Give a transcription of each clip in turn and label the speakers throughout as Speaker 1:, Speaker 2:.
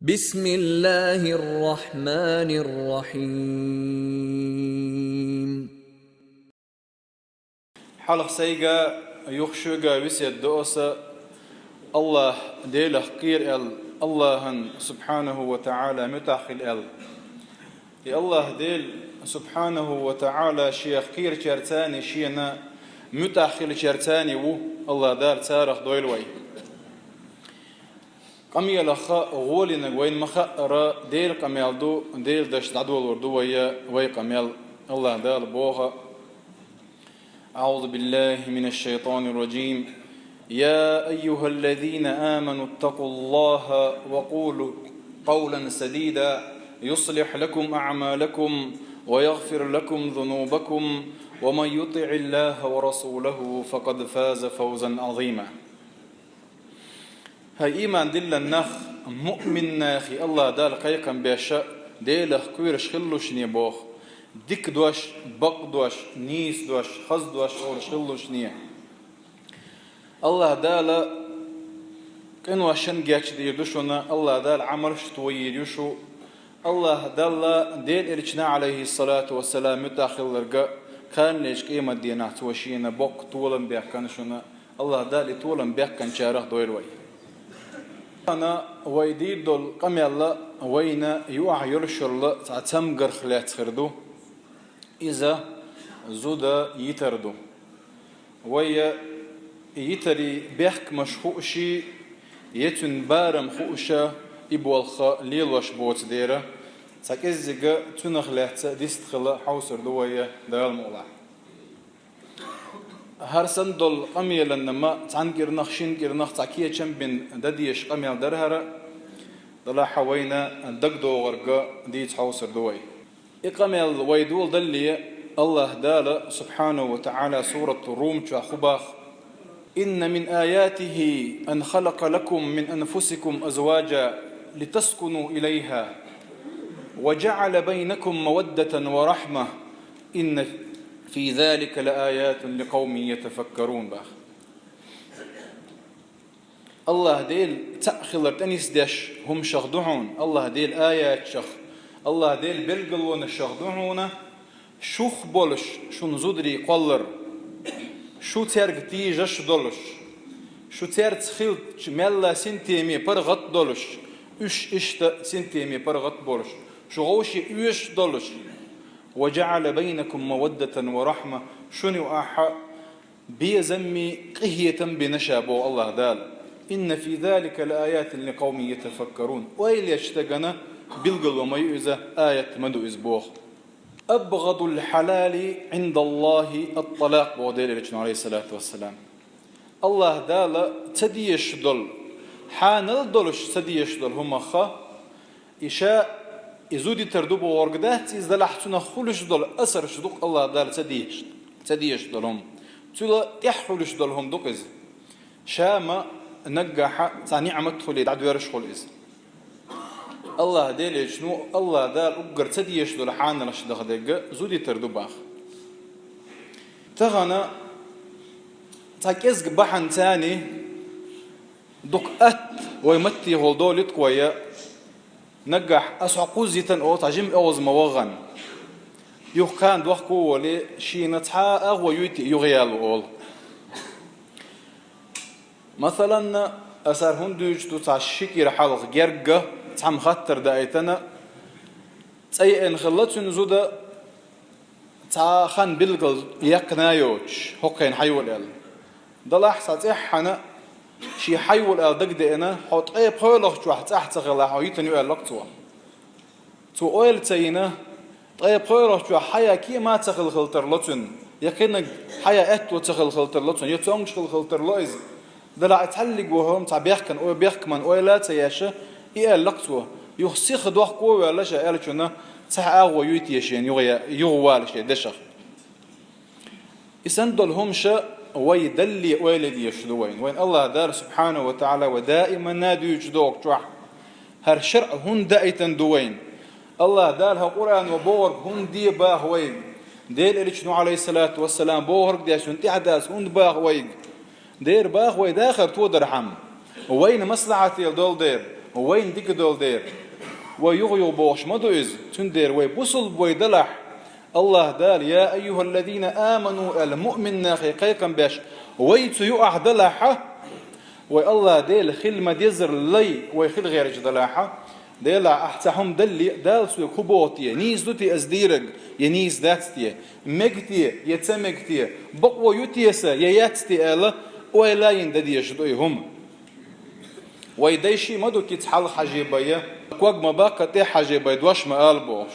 Speaker 1: بسم الله الرحمن الرحيم.
Speaker 2: حلق سيجا يخشوجا وسيد دوسا الله ديله قير الله سبحانه وتعالى متاخل الله ديل سبحانه وتعالى شيخ قير شرتاني شينا متاخل شرتاني الله دار تارخ دويلوي قميل خا غولنا وين مخا ديل قميل دو ديل دش دعوة الوردو ويا قميل الله دار بوها. أعوذ بالله من الشيطان الرجيم. يا أيها الذين آمنوا اتقوا الله وقولوا قولا سديدا يصلح لكم أعمالكم ويغفر لكم ذنوبكم ومن يطع الله ورسوله فقد فاز فوزا عظيما. هاي إيمان دل النخ مؤمن ناخي الله دال قيقا بيشاء ديله كويرش خلوش نيبوخ ديك دوش بق دوش نيس دوش خز دوش أول خلوش نيه الله دال كانوا عشان جاتش ديردوشنا الله دال عمرش تويريشو الله دال ديل إرشنا عليه الصلاة والسلام متأخر لرجاء كان ليش قيمة دينا توشينا بق طولا بيحكنشنا الله دال طولا بيحكن شارح دويروي أنا ويديد دول قمي الله وينا يوع يرشر الله تعتمجر خلات خردو إذا زودا يتردو ويا يتري بيحك مشخوشي يتن بارم خوشة إبوالخا ليلوش بوت ديرة تاكيزيجا تنخلات ديست خلا حوسر دوية دال مولا هرسن دول قمي لنما تعنكر نخشين كر نخ تعكية كم بين دديش قمي درهرة دلا حوينا دقدو غرقا ديت حوسر دوي إقامي الويدول دلي الله دال سبحانه وتعالى سورة الروم خباخ إن من آياته أن خلق لكم من أنفسكم أزواجا لتسكنوا إليها وجعل بينكم مودة ورحمة إن في ذلك لآيات لقوم يتفكرون باخ الله ديل تأخلر تنس داش هم شخدعون الله ديل آيات شخ الله ديل بلقلون الشخدعون شوخ بولش شو نزودري قلر شو ترق تيجش دولش شو ترق خلت ملا سنتيمي برغط دولش إشت سنتيمي برغط بولش شو غوشي إيش دولش وجعل بينكم مودة ورحمة شنو أحا بيزمي قهية بنشابو الله دال إن في ذلك لآيات لقوم يتفكرون ويل يشتغنا بالقل وما يؤذى آية مدو إزبوخ أبغض الحلال عند الله الطلاق بوديل عليه الصلاة والسلام الله دال تديش دل حانل دلش تديش دل هم خا إشاء إزودي تردو ورقدات إذا لحتنا خلش دل أسر شدوق الله دال تديش دلهم تلا تحولش دلهم دقز شاما نجح نعمة خلي دعو يرش خليز الله دال شنو الله دال أقر تديش دل حان رش دغدقة زودي تردو باخ تغنى تاكيز بحن تاني دقات ويمتي هولدولت كويا نجح أسعقوزية أو تعجم أوز موغن يخان دوخ كولي شي نتحا أغوى يوتي يغيال أول مثلا أسار هندوج تتعشيكي رحالغ جرقة تعم خطر دايتنا تأي إن خلتون زودا تعخان بلغل يقنايوش هقين حيول أل دلاح ساتيحنا شي حيول أل دقدئنا حط أي بخيلغ جوح تحت غلا حويتن يؤل لقطوة تو أول تينا طيب خيرش جوا حياة كي ما تخل خلتر لطن يقينا حياة أتو تخل خلتر لطن يتونش خلتر لويز دلع تعلق وهم تعبيحكن أو بيحكمن أو لا تياشة يقال لقطوه يخسيخ دوح قوة ولا شيء قال شنا تحقق ويتيشين يغوال شيء دشخ يسندل هم شا ويدلي ويلدي يشدوين وين الله دار سبحانه وتعالى ودائما نادي يجدوك جوا هر شرع هن دائما دوين الله دالها قرآن وبورك هن دي باهوين ديل إرشنو عليه الصلاة والسلام بورك ديشون تحداس هن باهوين دير باهوي داخل تودر حم وين مصلحتي الدول دير وين ديك دول دير ويغيو بوش مدو إز تندير ويبصل بويدلح الله دال يا أيها الذين آمنوا المؤمن ناخي قيقا باش ويتو يقع دلحة والله ديل خل ما ديزر لي ويخل غير جدلحة ديل أحتهم دلي دال سوي كوبوتي نيز دوتي أزديرق ينيز داتتي مجتي يتمجتي بقوة يتيسا ياتتي ألا ولا ينددي يجدوي هم ويديشي مدو كيتحل حجيبايا كوغ مباقة تي حجيبايا دوش ما قلبوش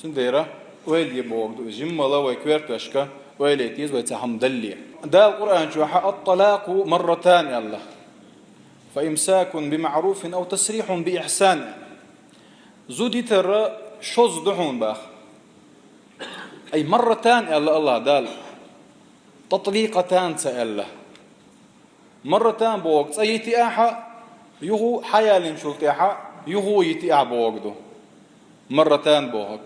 Speaker 2: تنديرا ويلي بوغدو جملا ويكويرتشكا ويلي تيز ويتحم دلي دا القرآن شوحا الطلاق مرتان يا الله فإمساك بمعروف أو تسريح بإحسان زودي ترى شوز دحون باخ أي مرتان يا الله دال تطليقتان سأله مرتان بوغد أيتي أحا يهو حيال شلتيحا يهو يتي بوغدو مرتان بوغك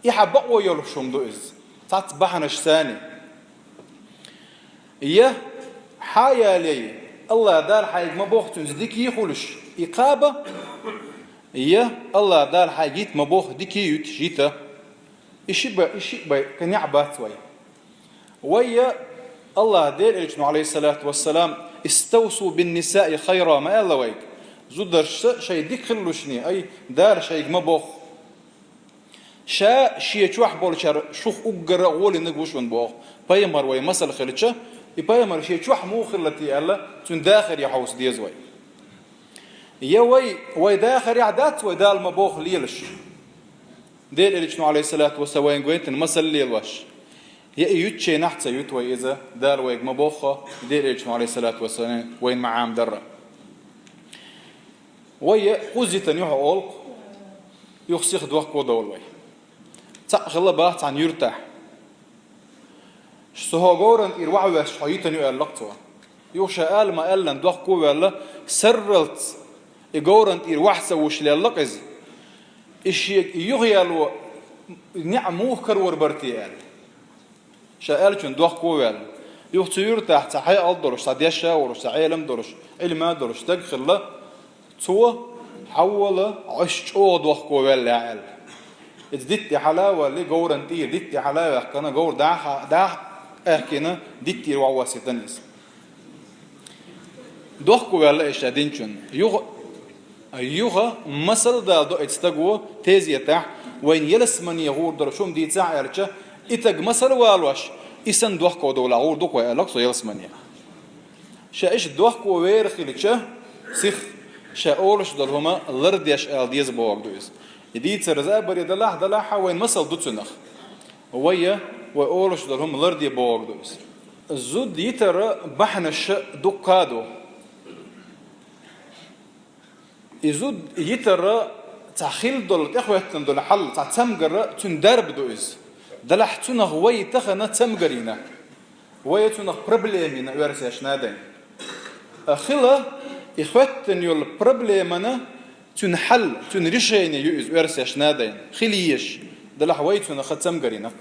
Speaker 2: إحا بقوة يلشم دو إز تتبحنش ثاني إيه حيالي الله دار حيق ما بوغتون زديك يخولش إقابة إيه الله دار حيقيت ما بوغ ديكي يوت جيتا إشيبا كان يعبات ويا الله دير إجنو عليه الصلاة والسلام استوصوا بالنساء خيرا ما الله ويك زودر شي ديك خلوشني أي دار شيء ما بوخ شا شيء شوح بول شر شوخ أجر أول نجوشون بوخ بايمر وي مسألة خلتشة بايمر شيء شوح مو خلتي الله تون داخل يحوس ديزوي يا وي داخل يعدات ويدال ما بوخ ليلش دير إجنو عليه الصلاة والسلام قوينت مسألة ليلوش يا يوتشي نحت يوتوي إذا دار ويج مبوخة دير إيش عليه الصلاة والسلام وين معام درة ويا قزيت نيوح أولق يخسخ دوخ كودول وي تأخذ بات عن يرتاح شهوجورن إروعوا شحيت نيو اللقطة يوشا ما قال دوخ كولا سرلت إجورن إروح سوش للقز إيش يغيالو نعموه كرور برتيال شاءل شن دوخ كوال يختير تحت حي أقدرش ساديشة ورش عالم درش علم درش تدخل له تو حول عش أو دوخ كوال لعال إديت حلاوة لجورن تي إديت حلاوة كنا جور ده أحكينا ديت وعواسي تنس دوخ كوال إيش دينشون يوغا مثل ده دو استجوا تيزي تاع وين يلسمن يغور درشوم دي تاع يرجع إتج مثل والوش إسن دوخ كودو لعور دوخ ويالك يلسمنيا شايش دوخ كوير خليتشه سخ شاولش دلهما لرديش الديز بوق دويس يدي ترزا بري دلاح وين مثل دوتسنخ ويا وأولش دلهم لردي بوق دويس الزود يتر بحنش دقادو يزود يتر تخيل دول إخوة دول حل تعتمجر تندرب دويس دلح تنخ وي تخنا تمجرينا وي تنخ بروبليمنا ورساش نادين أخلا إخوتن يول بروبليمنا تنحل تنرشيني يوز ورساش نادين خليش دلح وي تنخ تمجرينا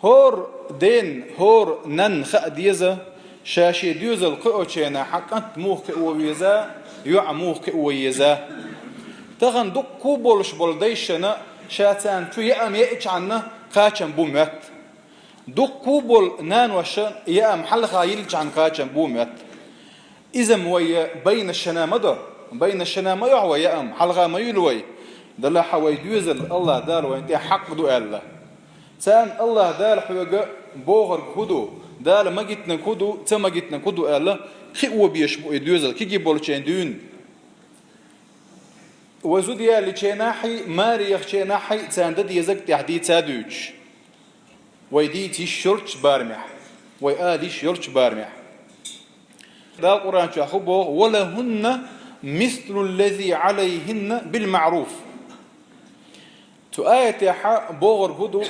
Speaker 2: هور دين هور نن خديزة شاشي ديوز القوتشينا حقت موخ ويزا يعموخ ويزا تغن دك كوبولش بولديشنا شاتان تو يأم يأتش عنا قاچن بومت دو كوبل نان وشان يا محل خايلج عن قاچن بومت اذا موي بين الشنامه بين الشنامه يعوى يا ام حلغه ما يلوي دلا حوي دوزل الله دار وانت حق دو الله سان الله دار حوجه بوغر خدو دال ما جتنا خدو تما جتنا خدو الله خو بيشبو دوزل كي بولچين دون وزوديا لچناحي ماري يخچناحي تاندد يزك تحديد تادوج ويدي تشرش بارمح ويادي شرش بارمح دا القران شاخبو ولهن مثل الذي عليهن بالمعروف تو ايت يا بوغر هدو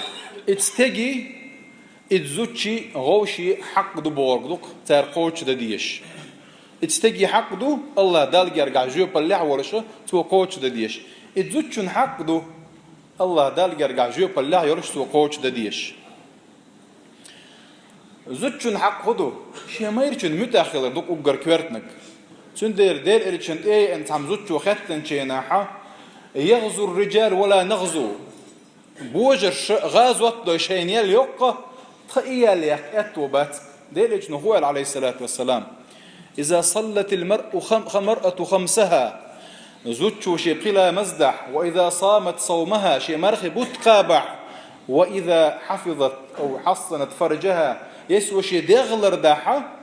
Speaker 2: اتستجي اتزوتشي غوشي حق دو بوغدوك تار قوتش دديش اتستجي حق دو الله دال يرجع جو بالله ورشه تو قوتش دديش اتزوتشن حق دو الله دال يرجع جو بالله يرش تو قوتش دديش زوتشن حق هدو شي ما يرچن متاخر دوك اوغر كويرتنك سندير دير إلشنت إيه أنت عم زوجو ختن شيناحة يغزو الرجال ولا نغزو بوجر غازوة دو شين يليق تخيل يقتوبات دير إلشنو هو عليه الصلاة والسلام إذا صلت المرأة خمسها زوجو شي قلا مزدح وإذا صامت صومها شي مرخي بتقابع وإذا حفظت أو حصنت فرجها يسوى شي دغلر داحة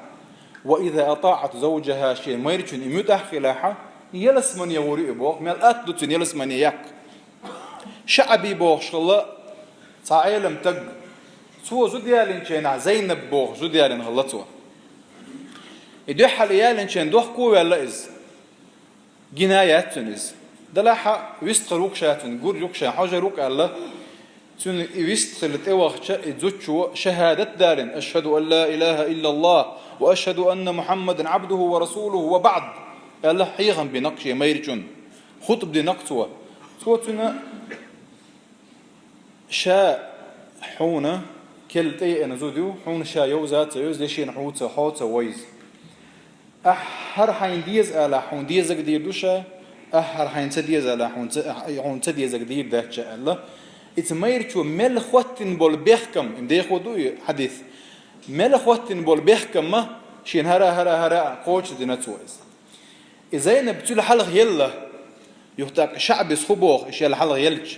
Speaker 2: وإذا أطاعت زوجها شي ميرتون إمتح خلاحة يلس من يوري بوغ من الأتدتون يلس من يك شعبي بوغ شغل تعالم تق سوى زوديالين شينا زينب بوغ زوديالين غلطوا يدو حاليالين شين دوح قوة ولا إز جنايات تنز دلاحة ويستخلوك شاتن قول يوك شان حاجة روك الله تون ويستخلت إوغ إتزوتشو شهادة دارن أشهد أن لا إله إلا الله وأشهد أن محمد عبده ورسوله وبعد الله حيغا بنقش ميرجون خطب دي نقصوه صوتنا شاء حونا كل تي أنا زوديو حون شاء يوزات يوز ليشين حوت حوت ويز أحر حين ديز على حون ديز قدير دوشة أحر حين تديز على حون تديز قدير ده شاء الله إتميرشو ملخوتن بول بيحكم إمدي خودو حديث ملخوتن بول بيحكم ما شين هرا قوش ديناتويز إذا نبتول حلق يلا يحتاج شعب صبوخ إيش الحلق يلج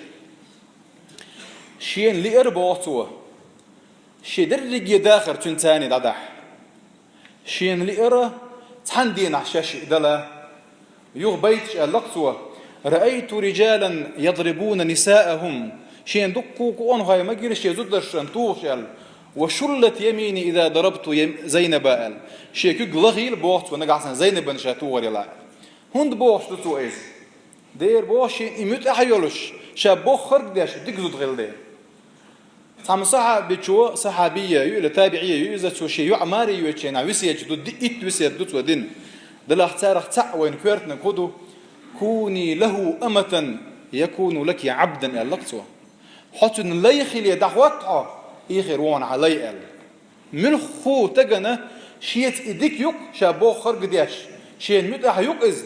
Speaker 2: شين لإربوطوا شي درج يداخر تنتاني دادح شين لإرا تحندين عشاش دلا يغبيت اللقطوة رأيت رجالا يضربون نساءهم شين دقوا كون هاي ما جريش يزودش انتوشل وشلت يميني إذا ضربت زينب قال شيء كغلغيل بوقت ونقعسن زينب نشاتو وريلا هند بوقت تو إيز دير بوش يموت أحيولش شاب بخر داش تجزد غير دير سام صح بتشو صحابية يو تابعية يو إذا شو شيء يعماري يو تشينا وسيج دو إت وسيج دو ودين دل اختار وين كورتنا كودو كوني له أمة يكون لك عبدا اللقطة حتى لا يخلي دعوتها يخيرون علي من خو تجنا شيت إديك يك شابو خرج دياش شين متأح يك إز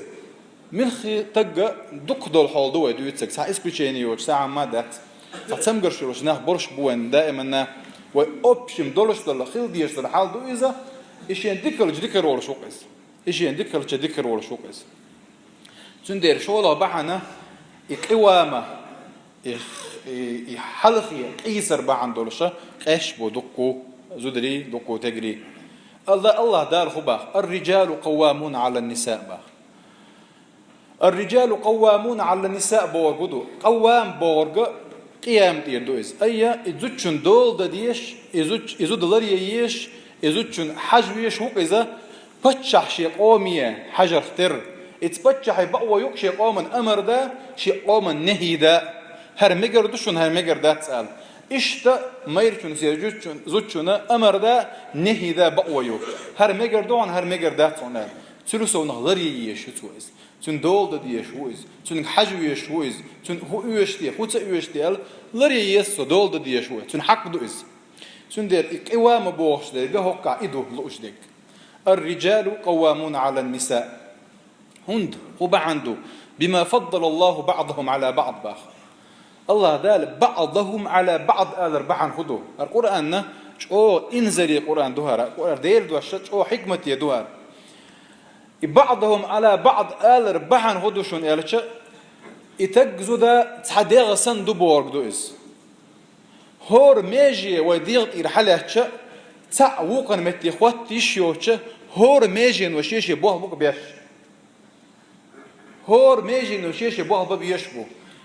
Speaker 2: من خي تجا دك دول حال دو يدويتك ساعة إسكوتشيني يوش ساعة ما دات فتسمجر شروش نه برش بوين دائما وأبشم دولش دل خيل دياش دل حال دو إذا إيش يندكر جدكر ولا شوق إز إيش يندكر جدكر ولا شوق إز تندير شو الله بحنا إقوامة يحلقي قيسر بعن دولشة قش بدقو زدري دقو تجري الله دار خبا الرجال قوامون على النساء با الرجال قوامون على النساء بورجدو قوام بورج قيام تيردويز أيه إزوجن دول دديش إزود لريش إزوجن حجويش هو إذا بتشح شيء قومية حجر اختر إتبتشح بقوى يكشي قوما أمر دا شيء قوما نهي دا هر مجر دوشون هر مجر دا تسأل إشتا ميرشون سيجوشون زوجنا أمر دا نهي دا بقوى يك هر مجر دوان هر مجر دا تسأل تلوسو نغلري يشوتويز تون دول دا ديشويز تون حجويشويز تون هو يشتي خوتا يشتي لري يسو دول دا ديشويز تون حق دويز تون دير إقوام بوش دا جهوكا إدو لوش ديك الرجال قوامون على النساء هند هو عنده بما فضل الله بعضهم على بعض باخ الله دال بعضهم على بعض آل ربعان خدو القرآن شو إنزلي القرآن دوهار القرآن ديل دوهار شو حكمة يدوهار بعضهم على بعض آل ربعان خدو شون إلشة يتجزو دا تحديغ سن دبورك دوئز هور ميجي وديغ إرحلة شا تعوقا متخوات تيشيوشة هور ميجي وشيشي بوه بوك بيش هور ميجي وشيشي بوه بوك بيشبو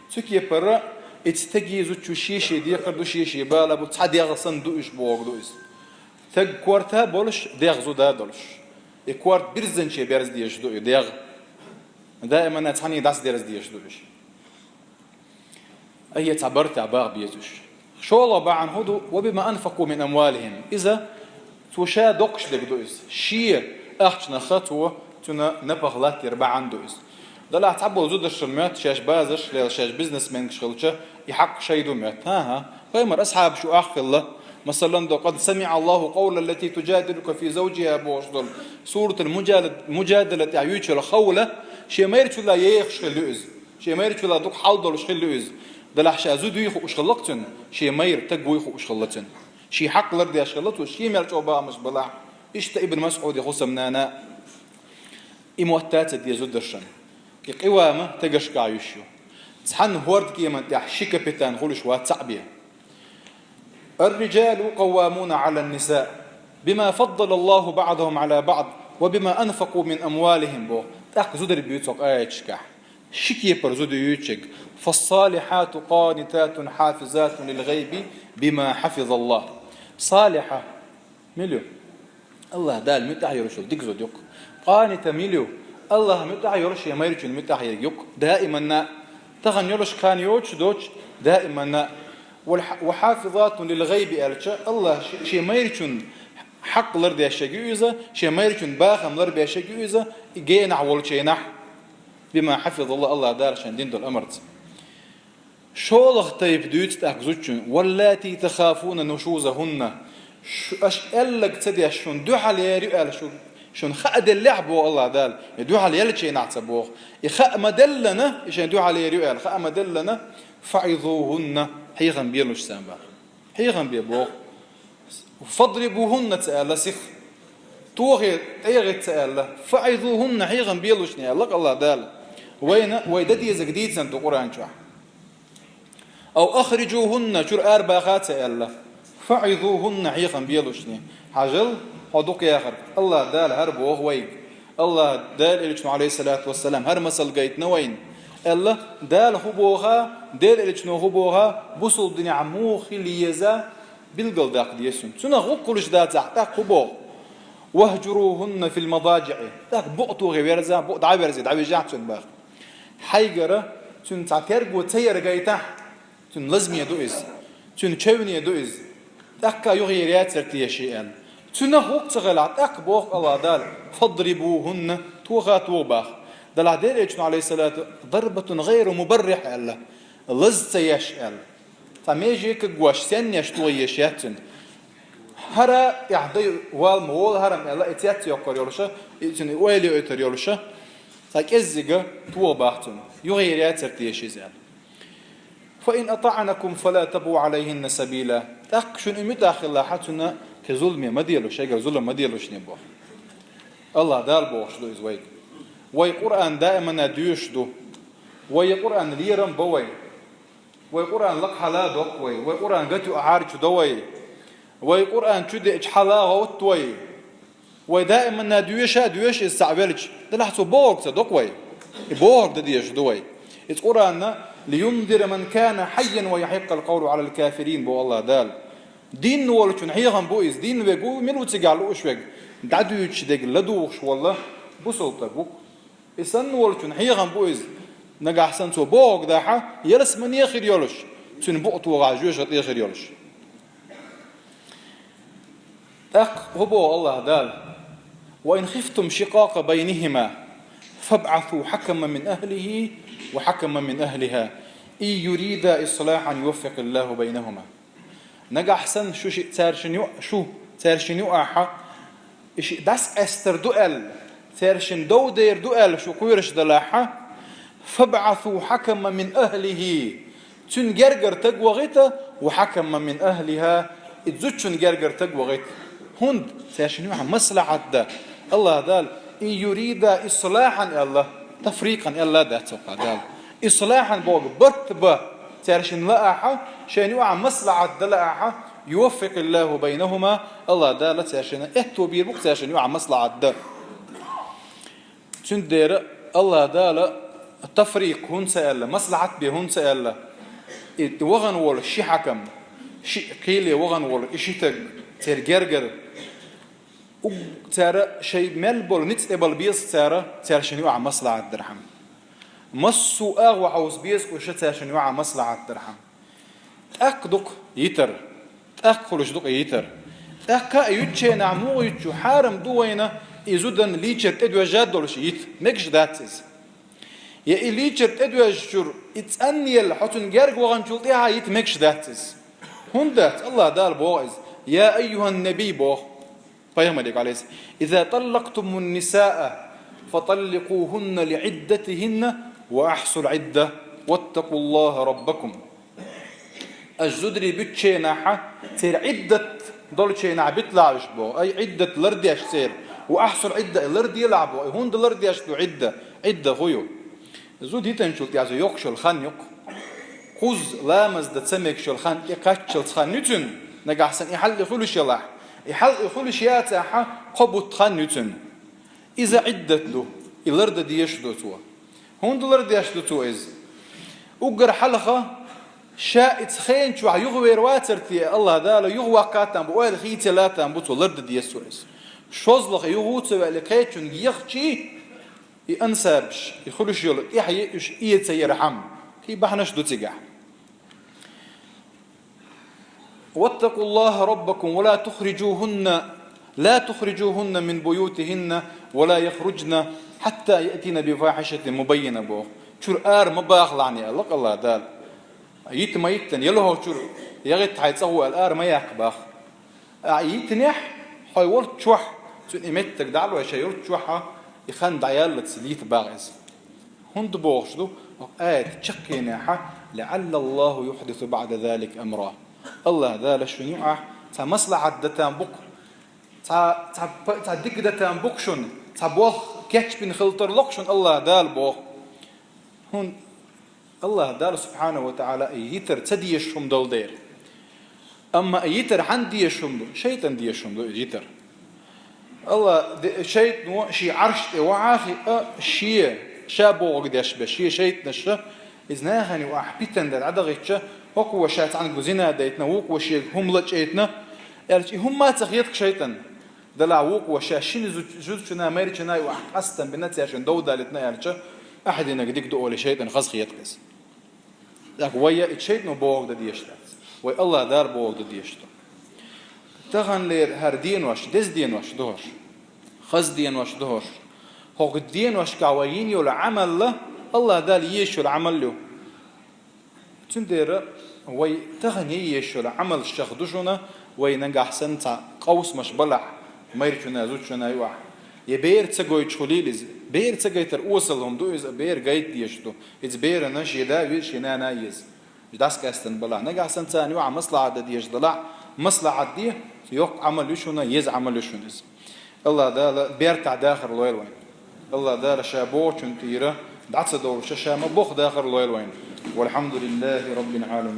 Speaker 2: سوكي برا اتستجيزو تشوشيشي ديقر دو شيشي بالا بو تحديغ سن دوئش بوك دوئز تج كوارتها بولش ديغزو دا دولش كوارت برزن شي بيرز ديش دوئي ديغ دائما نتحني داس ديرز ديش دوئش أي تعبرت عباغ بيزوش شو الله بعن هدو وبما أنفقوا من أموالهم إذا توشا دوقش دك دوئز شيء أحجنا خطوة تنا نبغلات يربع عن دوئز دلع تعبوا زود الشرمات شاش بازش لا شاش بزنس مان شغلشه يحق شيء دومات ها قيمر أصحاب شو أخ الله مثلا دو قد سمع الله قول التي تجادلك في زوجها بوشدل سورة المجادلة تعيوش الخولة شيء ما يرتش لا يخش اللؤز شيء ما يرتش لا دوك حاضر شخ اللؤز دلح شازود يخو أشخلقتن شيء ما يرتقو يخو أشخلتن شيء حق لرد أشخلته شيء ما يرتش مش بلع إيش ابن مسعود يخص منانا إموتات دي زودرشن قوامة تجش كعيشيو تحن هورد كيما تاع شيكا بيتان خلش واتعبيه الرجال قوامون على النساء بما فضل الله بعضهم على بعض وبما أنفقوا من أموالهم بو تاك زودر بيوتك آيتشكح شكي بر زود يوتشك فالصالحات قانتات حافظات للغيب بما حفظ الله صالحة مليو الله دال متى يرشل ديك زود يوك قانتة مليو الله متى يرش يميرش متى يوك دائما تغن يرش كان يوتش دوتش دائما وحافظات للغيب ألشا الله شيء ما يرچون حق لرد يشجيوزا شيء ما يرچون باخم لرد يشجيوزا جينا ولا شيء نح بما حفظ الله دار عشان دين دول أمرت شولخ طيب دوت تأخذون واللاتي تخافون نشوزهن أش ألق تدي شون دوح ليري شون خد اللعب والله دال يدوح ليري شيء نعتبوه يخ مدلنا عشان دوح ليري خ مدلنا فعظوهن حيغن بيلوش سامبا حيغن بيبوغ فضربوهن تألا سيخ توغي تيغي تألا فعظوهن حيغن بيلوش نيالك الله دال ويددي زقديد سنتو قرآن شوح أو أخرجوهن شر أرباخات تألا فعظوهن حيغن بيلوش ني حاجل حدوك يا آخر الله دال هربوغ ويق الله دال إليشن عليه الصلاة والسلام هر مسل قيت نوين الله دال خبوها دال إلشنو خبوها بوصل الدنيا عموخي ليزا بالقل داق ديسون سنة غقلش دا تحتاق خبوه وهجروهن في المضاجع داق بقطو غيرزا بقط عبرزي دعوي جاعتون باق حيقرة سن تعترقو تير قيتا سن لزمية دوئز سن تشونية دوئز داقا يغيريات سرتية شيئا سنة غق تغلع داق بوخ الله دال فاضربوهن توغا توباخ دلعدير إيشنا عليه الصلاة ضربة غير مبرحة الله لز تياش الله فميجيك قواش سنيش تويش ياتن هرا يعدي والمول هرم الله اتيات يقر يولشا اتن ويلي اتر يولشا تاك ازيغا تو باختن يغيريات سرتيش زال فإن أطعنكم فلا تبوا عليهن سبيلا تاقشن امداخل الله حتنا كظلم مديلو شيء ظلم مديلو شنبو الله دال بوش دو ازويك وي قرآن دائما ديوشدو وي قرآن ليرم بوي وي قرآن لق حلا دوكوي وي قرآن قتو أعارج دوي وي قرآن تشدي إجحلا غوتوي وي دائما ديوش استعبالج دلحتو بوغ دوكوي بوغ ديش دوي إت قرآن لينذر من كان حيا ويحق القول على الكافرين بو الله دال دين نولتون حيغن بويز دين ويقول ملو تقالو اشوك دعدو يتشدق لدوش والله بسلطة بوك إسان ولتون حيغن بويز نجا حسن تو بوغ داحا يلس من يخير يولش تون بوقتو غاجوش يخير يولش هبو الله دال وإن خفتم شقاق بينهما فابعثوا حكما من أهله وحكما من أهلها إن يريد إصلاحا يوفق الله بينهما نجا حسن شو تارشنيو آحا إيش داس أستر دوئل تارشن دو دير دوئل شو قيرش دلاحة فابعثوا حكما من أهله تنجرجر تقوغيته وحكما من أهلها تزوجن جرجر تقوغيت هند تارشنيو عن مصلحة ده الله دال إن يريد إصلاحا الله تفريقا الله ده توقع دال إصلاحا بوغ برتبه تارشن لأحا شانيو عن مصلحة دلاحة يوفق الله بينهما الله دال تارشن إهتو بيربوك تارشن عن مصلحة ده تندير الله دال التفريق هون سأله مصلحة به هون سأله وغن ولا شي حكم شي قيلي وغن ولا شي ترجرجر ترى شيء ملبول نتقبل بيس ترى شنو عن مصلحة درهم مصو أغوى عاوز بيس وش ترى شنو عن مصلحة درهم أكدك يتر أكلش دك يتر أكا يتشي نعمو يتشو حارم دوينه إذن ليشر تدوى جادول شيء مكش داتز يا ليشر تدوى جور إتأنيل حتون جرج وغنشولتها يت مكش داتز هندات الله دار بوعز يا أيها النبي بو پیغمبر عليه السلام إذا طلقتم النساء فطلقوهن لعدتهن وأحصوا العدة واتقوا الله ربكم الجدري بتشيناحة سير عدة ضل شيناح بيطلعش بو أي عدة لرديش سير وأحصوا العدة لردي يلعبوا هون لرديش له عدة غيو زود يتنشلت يعني يقشل خان يق قوز لامز دتسمك شل خان يقشل خان نتن نجحسن يحل يخلش يلاح يحل يخلش ياتها قبض خان نتن إذا عدت له اللرد ديش دوتوا هون اللرد ديش دوتوا إز وقر حلقة شاءت خين شو يغوير واترتي الله داله يغوى كاتم بوال خيت لاتم بوتو لرد ديش إز شوزلخ يغوت ولكيتون يخشي ينسبش يخلش يلا يحيى يتسيرحم كي بحنش دوتيجح واتقوا الله ربكم لا تخرجوهن من بيوتهن ولا يخرجن حتى يأتين بفاحشة مبينة بو شور مباخ لعني الله دال ما يتن يلهو شور يغت حيتصوى الآر ما يحباخ يتنح حيورت شوح سن إمتك دعلو شيء يورت شوحة يخان دعيال تسليت باغز هند بوغشدو تشكيناحة لعل الله يحدث بعد ذلك أمره الله ذا شنيعة تا مصلحة دتان بوك تا ديك دتان بوكشون تا بوخ كاتش بن خلطر لوكشون الله دال بوخ هون الله دال سبحانه وتعالى يتر تديشهم دول دير أما يتر عن ديشهم دول شيطان ديشهم دول يتر الله شيء شي عرش وعاخي شيء شابو قداش بشي شيء نشة إذناهني وأحبيتن ده عدغيتش وقوة شات عن جوزنا دايتنا وقوة شيء هم لجيتنا يعني هم ما تخيطك شيطان دلع وقوة شاشين زوج شنا ماري شنا وأحسن بنتي عشان دودا لتنا يعني أحدنا قديك دو شيطان خاص خيطكس لك ويا الشيطان بوق ده ديشتات ويا الله دار بوق ده ديشتو تغن لير هردين واش دز دين واش دهر خز دين واش دهر هو الدين واش كعوين يول عمل له الله دال يشول عمل له تندير وي تغن يشول عمل الشخدشنا وي نجح سنتا قوس مش بلع ميرشنا زوجنا يوح يبير تسقوي تشوليلز بير تسقي تروسلهم دو إذا بير جايد ديشتو إذا بير نشي دا ويش هنا نايز جداس كاستن بلع نجح سنتا نوع مصلحة ديش دلع مصلحة دي يوق عمل يشونا يز عمل يشونز الله دا بيرتع داخل لويل وين الله دا شابو شنتيره دعت دور شاشة مبوخ داخل لويل وين والحمد لله رب العالمين.